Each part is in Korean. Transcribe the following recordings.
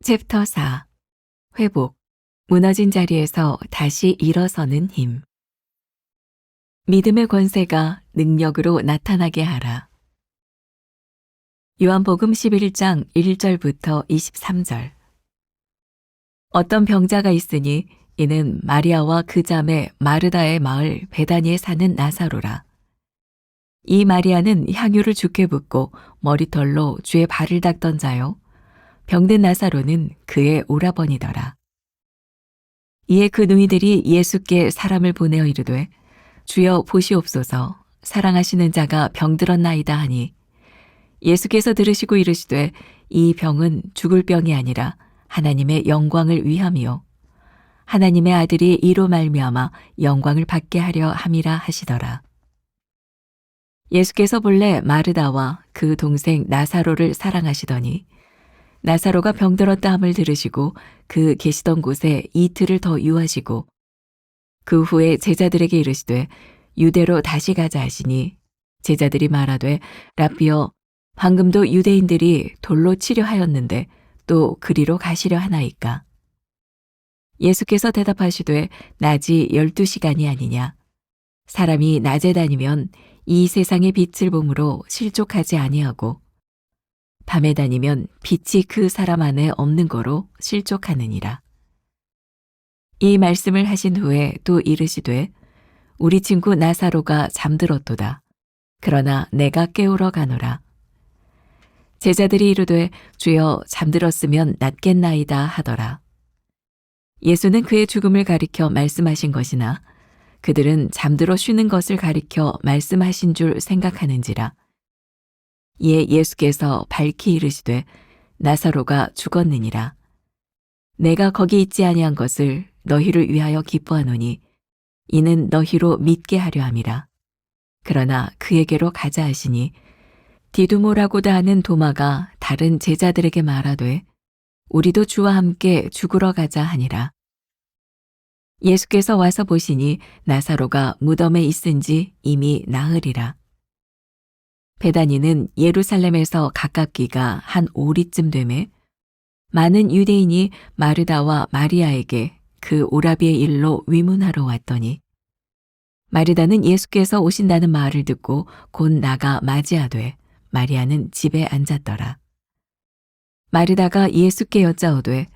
챕터 4. 회복. 무너진 자리에서 다시 일어서는 힘. 믿음의 권세가 능력으로 나타나게 하라. 요한복음 11장 1절부터 23절. 어떤 병자가 있으니 이는 마리아와 그 자매 마르다의 마을 베다니에 사는 나사로라. 이 마리아는 향유를 주께 붓고 머리털로 주의 발을 닦던 자요. 병든 나사로는 그의 오라버니더라. 이에 그 누이들이 예수께 사람을 보내어 이르되 주여 보시옵소서 사랑하시는 자가 병들었나이다 하니 예수께서 들으시고 이르시되 이 병은 죽을 병이 아니라 하나님의 영광을 위함이요 하나님의 아들이 이로 말미암아 영광을 받게 하려 함이라 하시더라. 예수께서 본래 마르다와 그 동생 나사로를 사랑하시더니 나사로가 병들었다 함을 들으시고 그 계시던 곳에 이틀을 더 유하시고 그 후에 제자들에게 이르시되 유대로 다시 가자 하시니 제자들이 말하되 라삐여 방금도 유대인들이 돌로 치려 하였는데 또 그리로 가시려 하나이까. 예수께서 대답하시되 낮이 12시간이 아니냐. 사람이 낮에 다니면 이 세상의 빛을 보므로 실족하지 아니하고 밤에 다니면 빛이 그 사람 안에 없는 거로 실족하느니라. 이 말씀을 하신 후에 또 이르시되 우리 친구 나사로가 잠들었도다. 그러나 내가 깨우러 가노라. 제자들이 이르되 주여 잠들었으면 낫겠나이다 하더라. 예수는 그의 죽음을 가리켜 말씀하신 것이나 그들은 잠들어 쉬는 것을 가리켜 말씀하신 줄 생각하는지라. 이에 예수께서 밝히 이르시되 나사로가 죽었느니라. 내가 거기 있지 아니한 것을 너희를 위하여 기뻐하노니 이는 너희로 믿게 하려 함이라. 그러나 그에게로 가자 하시니 디두모라고다 하는 도마가 다른 제자들에게 말하되 우리도 주와 함께 죽으러 가자 하니라. 예수께서 와서 보시니 나사로가 무덤에 있은지 이미 나으리라. 베다니는 예루살렘에서 가깝기가 한 오리쯤 되매 많은 유대인이 마르다와 마리아에게 그 오라비의 일로 위문하러 왔더니 마르다는 예수께서 오신다는 말을 듣고 곧 나가 맞이하되 마리아는 집에 앉았더라. 마르다가 예수께 여짜오되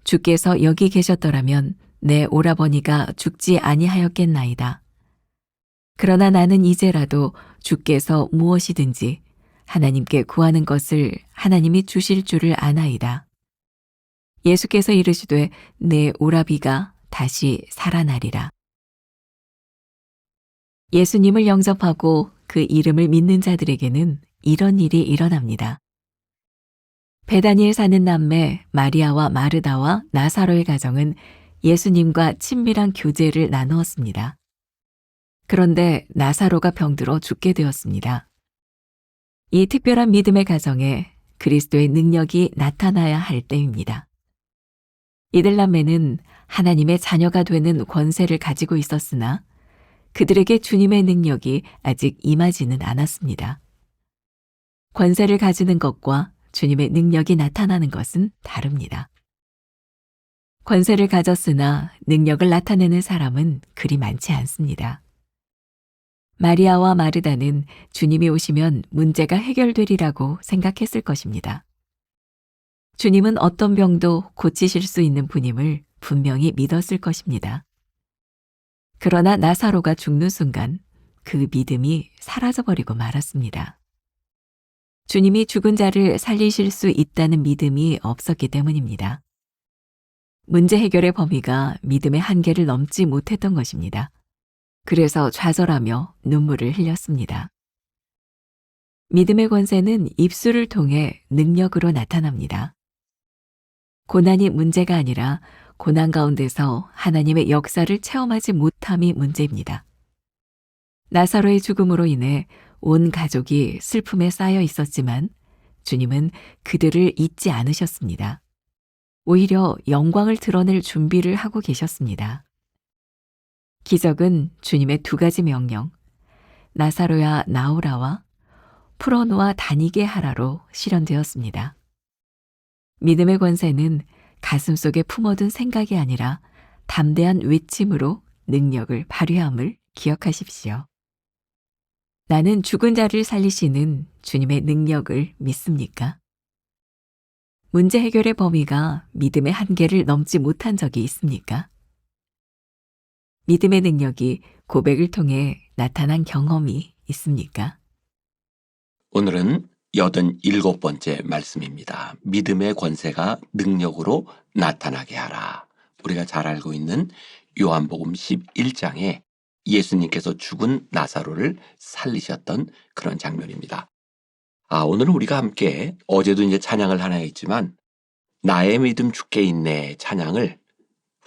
주께서 여기 계셨더라면 내 오라버니가 죽지 아니하였겠나이다. 그러나 나는 이제라도 주께서 무엇이든지 하나님께 구하는 것을 하나님이 주실 줄을 아나이다. 예수께서 이르시되 내 오라비가 다시 살아나리라. 예수님을 영접하고 그 이름을 믿는 자들에게는 이런 일이 일어납니다. 베다니에 사는 남매 마리아와 마르다와 나사로의 가정은 예수님과 친밀한 교제를 나누었습니다. 그런데 나사로가 병들어 죽게 되었습니다. 이 특별한 믿음의 가정에 그리스도의 능력이 나타나야 할 때입니다. 이들 남매는 하나님의 자녀가 되는 권세를 가지고 있었으나 그들에게 주님의 능력이 아직 임하지는 않았습니다. 권세를 가지는 것과 주님의 능력이 나타나는 것은 다릅니다. 권세를 가졌으나 능력을 나타내는 사람은 그리 많지 않습니다. 마리아와 마르다는 주님이 오시면 문제가 해결되리라고 생각했을 것입니다. 주님은 어떤 병도 고치실 수 있는 분임을 분명히 믿었을 것입니다. 그러나 나사로가 죽는 순간 그 믿음이 사라져버리고 말았습니다. 주님이 죽은 자를 살리실 수 있다는 믿음이 없었기 때문입니다. 문제 해결의 범위가 믿음의 한계를 넘지 못했던 것입니다. 그래서 좌절하며 눈물을 흘렸습니다. 믿음의 권세는 입술을 통해 능력으로 나타납니다. 고난이 문제가 아니라 고난 가운데서 하나님의 역사를 체험하지 못함이 문제입니다. 나사로의 죽음으로 인해 온 가족이 슬픔에 쌓여 있었지만 주님은 그들을 잊지 않으셨습니다. 오히려 영광을 드러낼 준비를 하고 계셨습니다. 기적은 주님의 두 가지 명령, 나사로야 나오라와 풀어놓아 다니게 하라로 실현되었습니다. 믿음의 권세는 가슴속에 품어둔 생각이 아니라 담대한 외침으로 능력을 발휘함을 기억하십시오. 나는 죽은 자를 살리시는 주님의 능력을 믿습니까? 문제 해결의 범위가 믿음의 한계를 넘지 못한 적이 있습니까? 믿음의 능력이 고백을 통해 나타난 경험이 있습니까? 오늘은 87번째 말씀입니다. 믿음의 권세가 능력으로 나타나게 하라. 우리가 잘 알고 있는 요한복음 11장에 예수님께서 죽은 나사로를 살리셨던 그런 장면입니다. 오늘은 우리가 함께 어제도 이제 찬양을 하나 했지만 나의 믿음 주께 있네 찬양을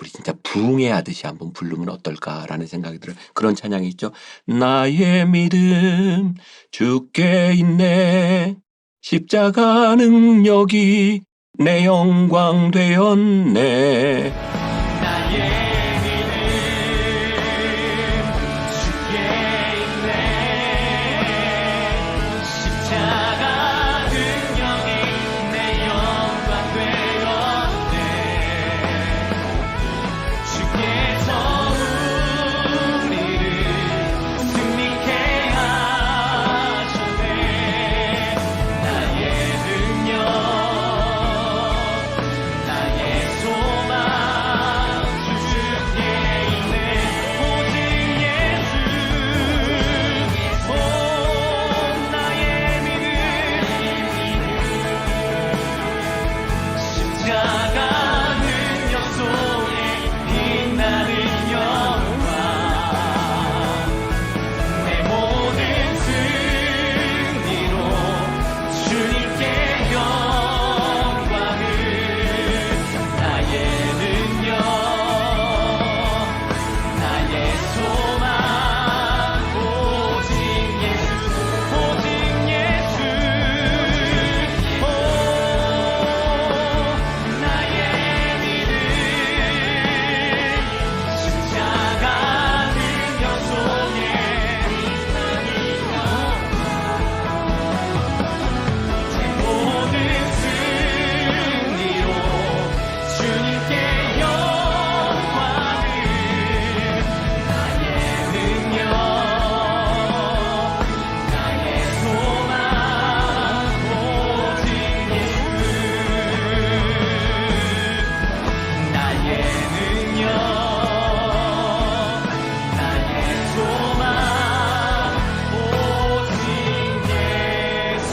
우리 진짜 부흥해하듯이 한번 부르면 어떨까라는 생각이 들어요. 그런 찬양이 있죠. 나의 믿음 주께 있네 십자가 능력이 내 영광 되었네. 나의 믿음 주께 있네 십자가 능력이 내 영광 되었네. 주께서 우리를 승리케 하셨네. 나의 능력 나의 소망 주께 있네. 오직 예수 오 나의 믿음 십자가 능력 속에 빛나는 영광 내 모든 승리로 주님께 영광을 나의 능력 나의 소망 오직 예수 오직 예수 오 나의 믿음 십자가 능력 속에 제 모든 승리로 주님께 영광을 나의 능력 나의 소망 오직 예수 나의 능력 나의 소망 오직 예수.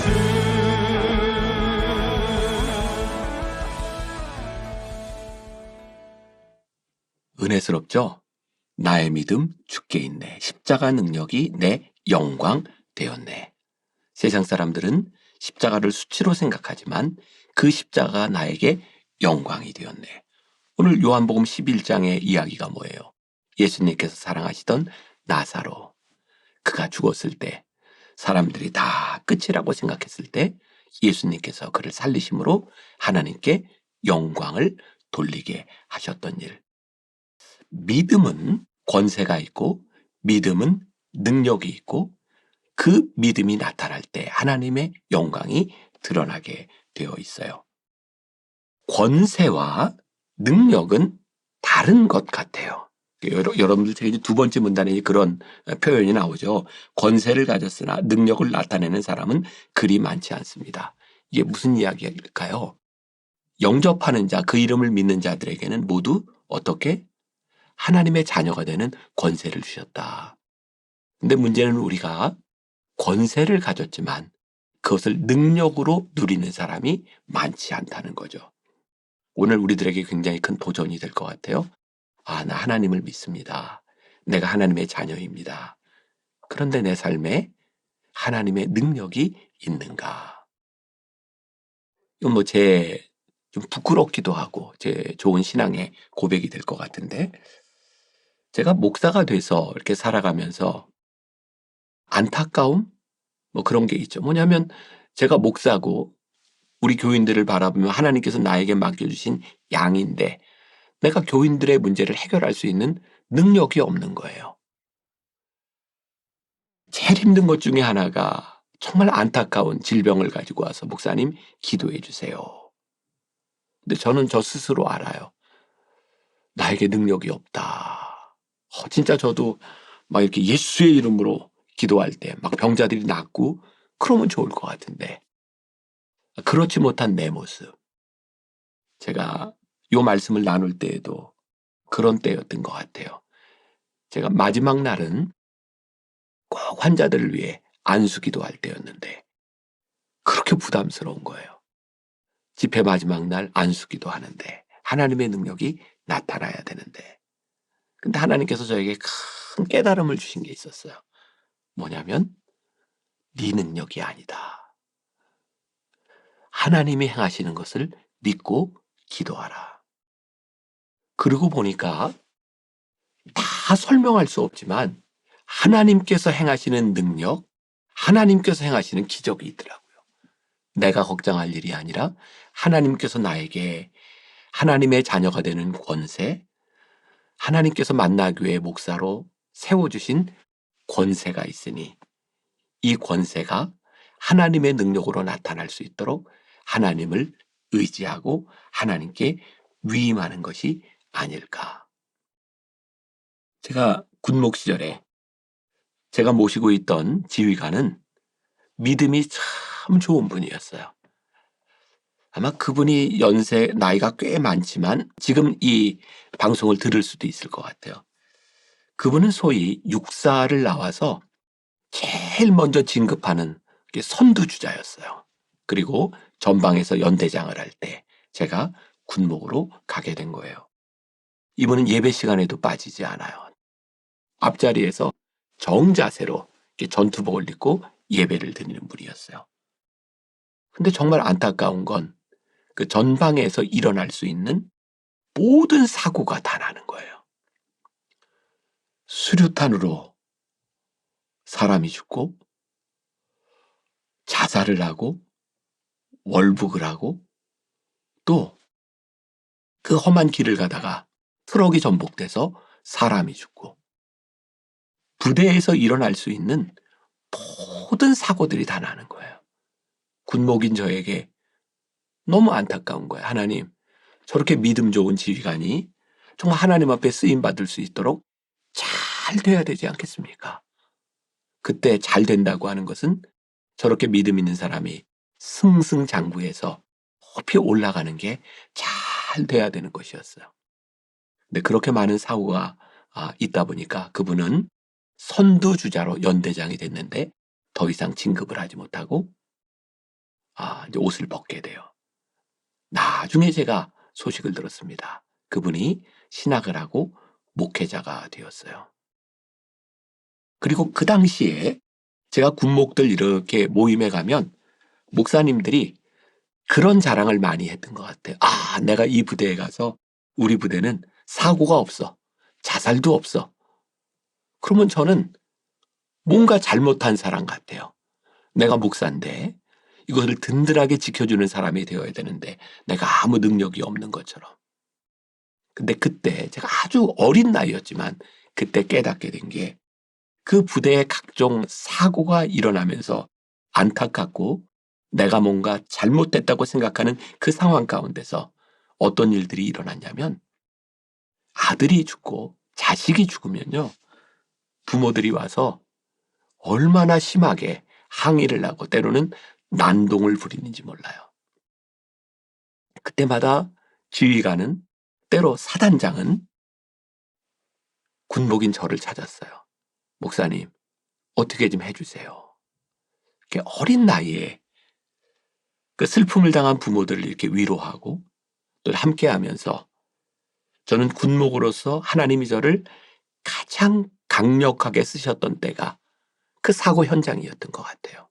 은혜스럽죠? 나의 믿음 주께 있네. 십자가 능력이 내 영광 되었네. 세상 사람들은 십자가를 수치로 생각하지만 그 십자가가 나에게 영광이 되었네. 오늘 요한복음 11장의 이야기가 뭐예요? 예수님께서 사랑하시던 나사로. 그가 죽었을 때 사람들이 다 끝이라고 생각했을 때 예수님께서 그를 살리심으로 하나님께 영광을 돌리게 하셨던 일. 믿음은 권세가 있고 믿음은 능력이 있고 그 믿음이 나타날 때 하나님의 영광이 드러나게 되어 있어요. 권세와 능력은 다른 것 같아요. 여러분들 책에 두 번째 문단에 그런 표현이 나오죠. 권세를 가졌으나 능력을 나타내는 사람은 그리 많지 않습니다. 이게 무슨 이야기일까요? 영접하는 자, 그 이름을 믿는 자들에게는 모두 어떻게? 하나님의 자녀가 되는 권세를 주셨다. 근데 문제는 우리가 권세를 가졌지만 그것을 능력으로 누리는 사람이 많지 않다는 거죠. 오늘 우리들에게 굉장히 큰 도전이 될 것 같아요. 나 하나님을 믿습니다. 내가 하나님의 자녀입니다. 그런데 내 삶에 하나님의 능력이 있는가? 이건 좀 부끄럽기도 하고 제 좋은 신앙의 고백이 될 것 같은데 제가 목사가 돼서 이렇게 살아가면서 안타까움? 그런 게 있죠. 뭐냐면 제가 목사고 우리 교인들을 바라보면 하나님께서 나에게 맡겨주신 양인데 내가 교인들의 문제를 해결할 수 있는 능력이 없는 거예요. 제일 힘든 것 중에 하나가 정말 안타까운 질병을 가지고 와서 목사님 기도해 주세요. 근데 저는 저 스스로 알아요. 나에게 능력이 없다. 진짜 저도 막 이렇게 예수의 이름으로 기도할 때 막 병자들이 낫고 그러면 좋을 것 같은데 그렇지 못한 내 모습. 제가 요 말씀을 나눌 때에도 그런 때였던 것 같아요. 제가 마지막 날은 꼭 환자들을 위해 안수 기도할 때였는데 그렇게 부담스러운 거예요. 집회 마지막 날 안수 기도하는데 하나님의 능력이 나타나야 되는데 근데 하나님께서 저에게 큰 깨달음을 주신 게 있었어요. 뭐냐면 네 능력이 아니다. 하나님이 행하시는 것을 믿고 기도하라. 그러고 보니까 다 설명할 수 없지만 하나님께서 행하시는 능력, 하나님께서 행하시는 기적이 있더라고요. 내가 걱정할 일이 아니라 하나님께서 나에게 하나님의 자녀가 되는 권세, 하나님께서 만나교회 목사로 세워주신 권세가 있으니 이 권세가 하나님의 능력으로 나타날 수 있도록 하나님을 의지하고 하나님께 위임하는 것이 아닐까. 제가 군목 시절에 제가 모시고 있던 지휘관은 믿음이 참 좋은 분이었어요. 아마 그분이 나이가 꽤 많지만 지금 이 방송을 들을 수도 있을 것 같아요. 그분은 소위 육사를 나와서 제일 먼저 진급하는 게 선두주자였어요. 그리고 전방에서 연대장을 할 때 제가 군목으로 가게 된 거예요. 이분은 예배 시간에도 빠지지 않아요. 앞자리에서 정자세로 이렇게 전투복을 입고 예배를 드리는 분이었어요. 근데 정말 안타까운 건 그 전방에서 일어날 수 있는 모든 사고가 다 나는 거예요. 수류탄으로 사람이 죽고 자살을 하고 월북을 하고 또 그 험한 길을 가다가 트럭이 전복돼서 사람이 죽고 부대에서 일어날 수 있는 모든 사고들이 다 나는 거예요. 군목인 저에게 너무 안타까운 거예요. 하나님, 저렇게 믿음 좋은 지휘관이 정말 하나님 앞에 쓰임받을 수 있도록 잘 돼야 되지 않겠습니까? 그때 잘 된다고 하는 것은 저렇게 믿음 있는 사람이 승승장구해서 높이 올라가는 게 잘 돼야 되는 것이었어요. 근데 그렇게 많은 사고가 있다 보니까 그분은 선두주자로 연대장이 됐는데 더 이상 진급을 하지 못하고 이제 옷을 벗게 돼요. 나중에 제가 소식을 들었습니다. 그분이 신학을 하고 목회자가 되었어요. 그리고 그 당시에 제가 군목들 이렇게 모임에 가면 목사님들이 그런 자랑을 많이 했던 것 같아요. 내가 이 부대에 가서 우리 부대는 사고가 없어. 자살도 없어. 그러면 저는 뭔가 잘못한 사람 같아요. 내가 목사인데 이것을 든든하게 지켜주는 사람이 되어야 되는데 내가 아무 능력이 없는 것처럼. 근데 그때 제가 아주 어린 나이였지만 그때 깨닫게 된 게 그 부대에 각종 사고가 일어나면서 안타깝고 내가 뭔가 잘못됐다고 생각하는 그 상황 가운데서 어떤 일들이 일어났냐면 아들이 죽고 자식이 죽으면요. 부모들이 와서 얼마나 심하게 항의를 하고 때로는 난동을 부리는지 몰라요. 그때마다 지휘관은 때로 사단장은 군복인 저를 찾았어요. 목사님, 어떻게 좀 해주세요. 이렇게 어린 나이에 그 슬픔을 당한 부모들을 이렇게 위로하고 또 함께하면서 저는 군목으로서 하나님이 저를 가장 강력하게 쓰셨던 때가 그 사고 현장이었던 것 같아요.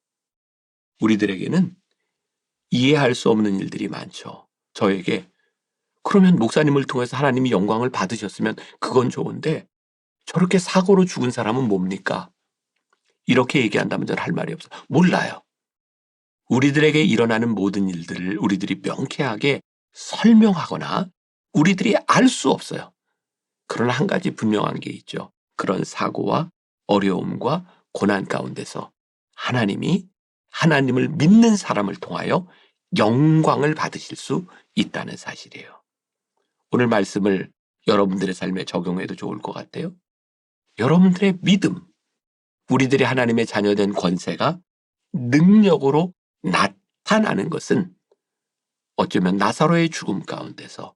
우리들에게는 이해할 수 없는 일들이 많죠. 저에게 그러면 목사님을 통해서 하나님이 영광을 받으셨으면 그건 좋은데 저렇게 사고로 죽은 사람은 뭡니까? 이렇게 얘기한다면 저는 할 말이 없어요. 몰라요. 우리들에게 일어나는 모든 일들을 우리들이 명쾌하게 설명하거나 우리들이 알 수 없어요. 그러나 한 가지 분명한 게 있죠. 그런 사고와 어려움과 고난 가운데서 하나님이 하나님을 믿는 사람을 통하여 영광을 받으실 수 있다는 사실이에요. 오늘 말씀을 여러분들의 삶에 적용해도 좋을 것 같아요. 여러분들의 믿음, 우리들이 하나님의 자녀된 권세가 능력으로 나타나는 것은 어쩌면 나사로의 죽음 가운데서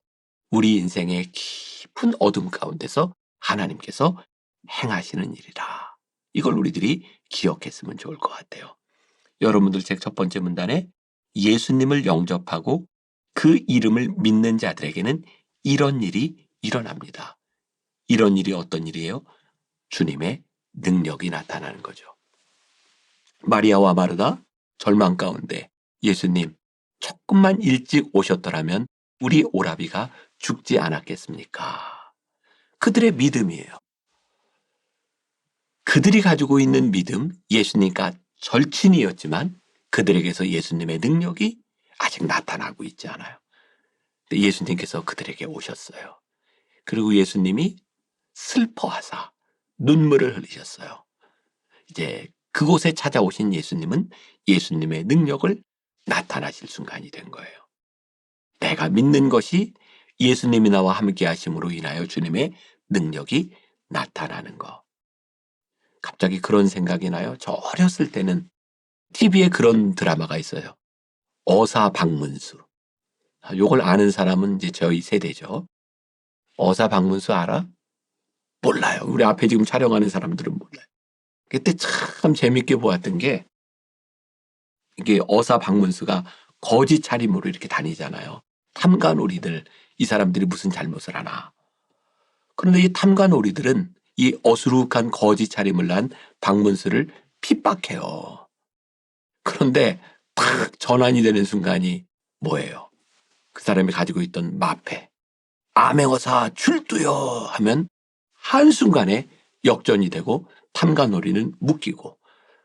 우리 인생의 깊은 어둠 가운데서 하나님께서 행하시는 일이다. 이걸 우리들이 기억했으면 좋을 것 같아요. 여러분들 책 첫 번째 문단에 예수님을 영접하고 그 이름을 믿는 자들에게는 이런 일이 일어납니다. 이런 일이 어떤 일이에요? 주님의 능력이 나타나는 거죠. 마리아와 마르다 절망 가운데 예수님 조금만 일찍 오셨더라면 우리 오라비가 죽지 않았겠습니까? 그들의 믿음이에요. 그들이 가지고 있는 믿음, 예수님과 절친이었지만 그들에게서 예수님의 능력이 아직 나타나고 있지 않아요. 근데 예수님께서 그들에게 오셨어요. 그리고 예수님이 슬퍼하사 눈물을 흘리셨어요. 이제 그곳에 찾아오신 예수님은 예수님의 능력을 나타나실 순간이 된 거예요. 내가 믿는 것이 예수님이 나와 함께 하심으로 인하여 주님의 능력이 나타나는 거. 갑자기 그런 생각이 나요. 저 어렸을 때는 TV에 그런 드라마가 있어요. 어사방문수. 요걸 아는 사람은 이제 저희 세대죠. 어사방문수 알아? 몰라요. 우리 앞에 지금 촬영하는 사람들은 몰라요. 그때 참 재밌게 보았던 게 이게 어사방문수가 거지 차림으로 이렇게 다니잖아요. 탐관오리들, 이 사람들이 무슨 잘못을 하나. 그런데 이 탐관오리들은 이 어수룩한 거지 차림을 한 방문수를 핍박해요. 그런데 딱 전환이 되는 순간이 뭐예요? 그 사람이 가지고 있던 마패. 암행어사 출두요 하면 한순간에 역전이 되고 탐관오리는 묶이고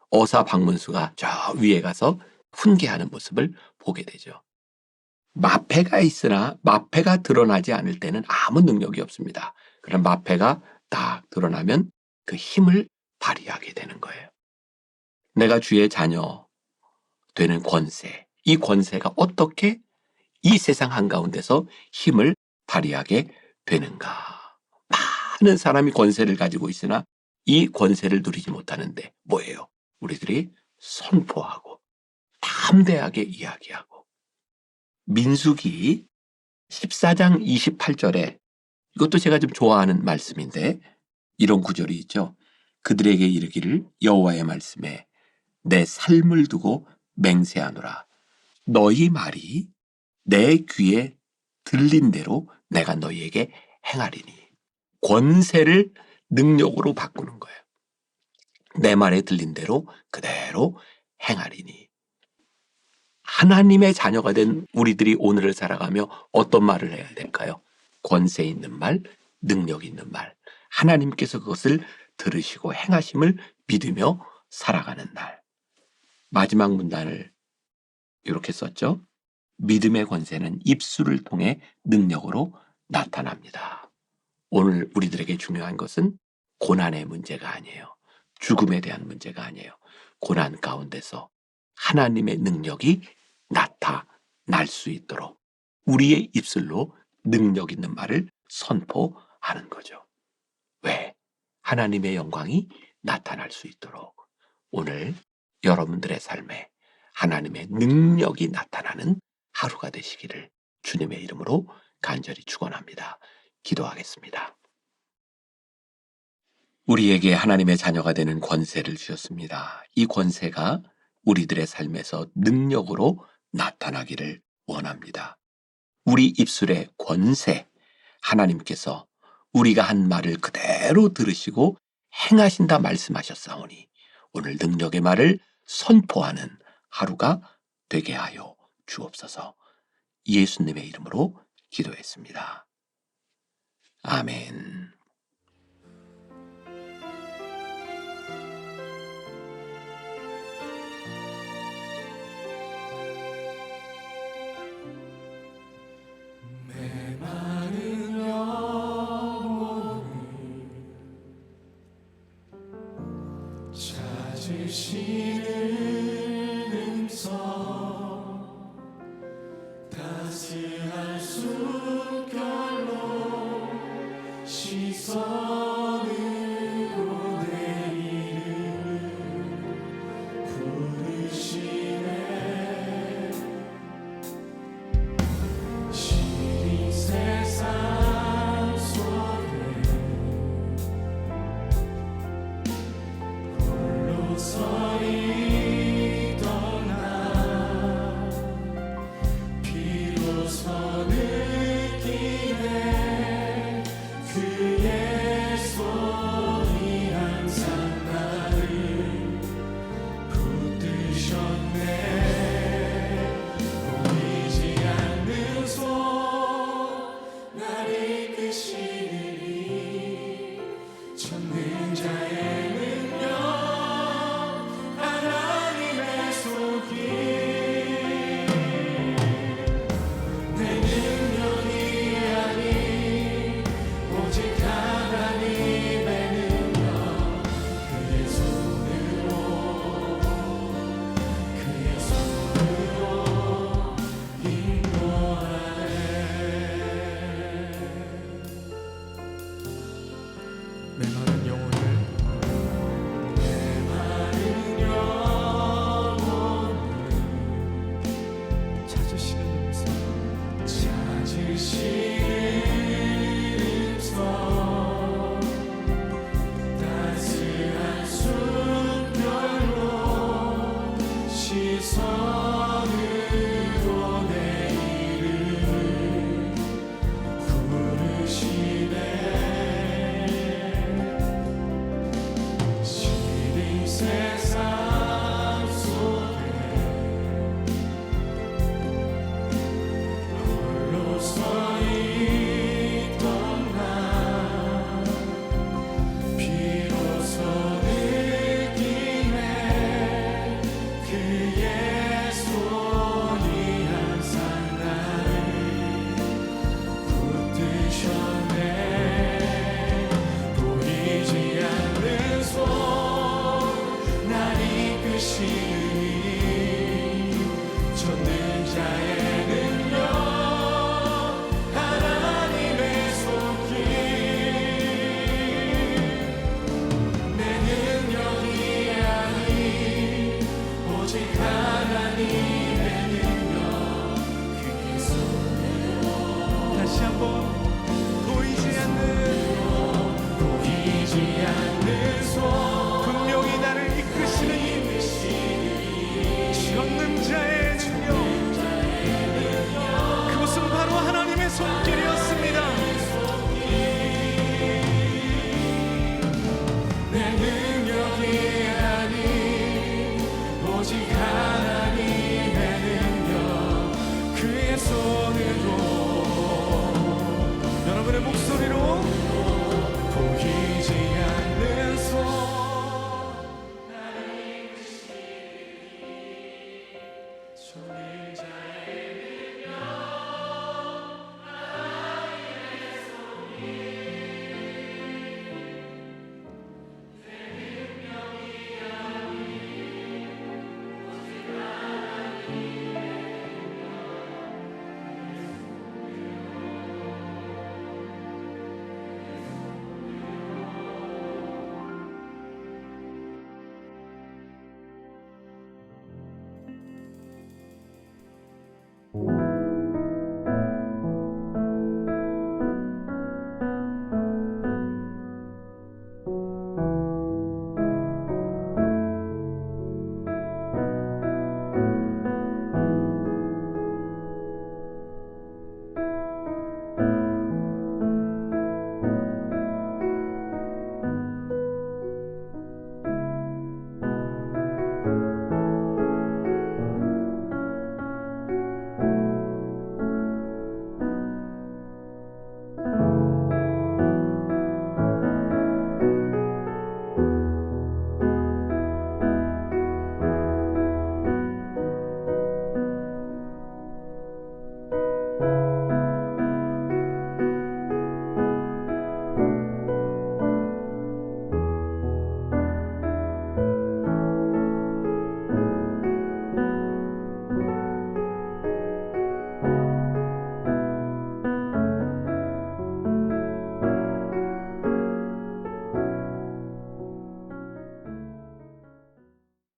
어사방문수가 저 위에 가서 훈계하는 모습을 보게 되죠. 마패가 있으나 마패가 드러나지 않을 때는 아무 능력이 없습니다. 그럼 마패가 딱 드러나면 그 힘을 발휘하게 되는 거예요. 내가 주의 자녀 되는 권세, 이 권세가 어떻게 이 세상 한가운데서 힘을 발휘하게 되는가. 많은 사람이 권세를 가지고 있으나 이 권세를 누리지 못하는데 뭐예요? 우리들이 선포하고 담대하게 이야기하고. 민수기 14장 28절에 이것도 제가 좀 좋아하는 말씀인데 이런 구절이 있죠. 그들에게 이르기를 여호와의 말씀에 내 삶을 두고 맹세하노라. 너희 말이 내 귀에 들린 대로 내가 너희에게 행하리니. 권세를 능력으로 바꾸는 거예요. 내 말에 들린 대로 그대로 행하리니. 하나님의 자녀가 된 우리들이 오늘을 살아가며 어떤 말을 해야 될까요? 권세 있는 말, 능력 있는 말. 하나님께서 그것을 들으시고 행하심을 믿으며 살아가는 날. 마지막 문단을 이렇게 썼죠. 믿음의 권세는 입술을 통해 능력으로 나타납니다. 오늘 우리들에게 중요한 것은 고난의 문제가 아니에요. 죽음에 대한 문제가 아니에요. 고난 가운데서 하나님의 능력이 나타날 수 있도록 우리의 입술로 능력 있는 말을 선포하는 거죠. 왜? 하나님의 영광이 나타날 수 있도록 오늘 여러분들의 삶에 하나님의 능력이 나타나는 하루가 되시기를 주님의 이름으로 간절히 축원합니다. 기도하겠습니다. 우리에게 하나님의 자녀가 되는 권세를 주셨습니다. 이 권세가 우리들의 삶에서 능력으로 나타나기를 원합니다. 우리 입술의 권세, 하나님께서 우리가 한 말을 그대로 들으시고 행하신다 말씀하셨사오니 오늘 능력의 말을 선포하는 하루가 되게 하여 주옵소서. 예수님의 이름으로 기도했습니다. 아멘. 찾으시는 음성 따스한 변하지 않아